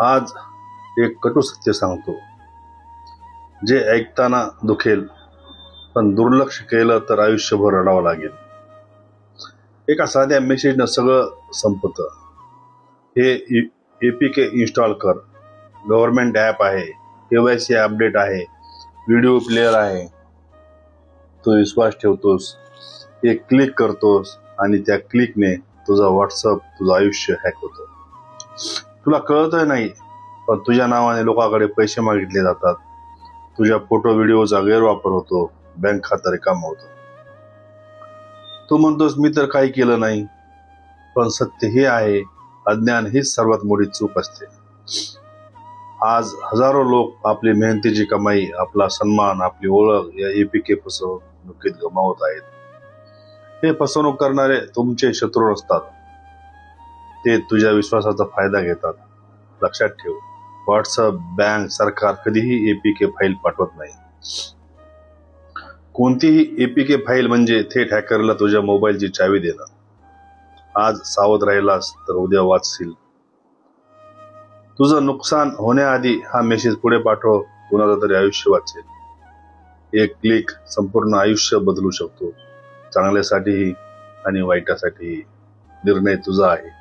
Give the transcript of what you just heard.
आज एक कटू सत्य सांगतो, जे ऐकताना दुखेल, पण दुर्लक्ष केलं तर आयुष्यभर रडावं लागेल. एका साध्या मेसेजनं सगळं संपतं. हे APK इन्स्टॉल कर, गव्हर्नमेंट ॲप आहे, KYC अपडेट आहे, व्हिडिओ प्लेअर आहे. तू विश्वास ठेवतोस, एक क्लिक करतोस आणि त्या क्लिकने तुझा व्हॉट्सअप, तुझं आयुष्य हॅक होतं. तुला कळतही नाही, पण तुझ्या नावाने लोकांकडे पैसे मागितले जातात. तुझ्या फोटो व्हिडिओचा गैरवापर होतो, बँक खातं रिकामं होतं. तू म्हणतोस मी तर काही केलं नाही, पण सत्य हे आहे, अज्ञान हीच सर्वात मोठी चूक असते. आज हजारो लोक आपली मेहनतीची कमाई, आपला सन्मान, आपली ओळख या APK फसवणुकीत गमावत आहेत. हे फसवणूक करणारे तुमचे शत्रू नसतात, ते तुझ्या विश्वासाचा फायदा घेतात. लक्षात ठेव, व्हॉट्सअप, बँक, सरकार कधीही APK फाईल पाठवत नाही. कोणतीही APK फाईल म्हणजे थेट हॅकरला तुझ्या मोबाईलची चावी देणं. आज सावध राहिलास तर उद्या वाचशील. तुझं नुकसान होण्याआधी हा मेसेज पुढे पाठव, कुणाचं तरी आयुष्य वाचेल. एक क्लिक संपूर्ण आयुष्य बदलू शकतो, चांगल्यासाठीही आणि वाईटासाठीही. निर्णय तुझा आहे.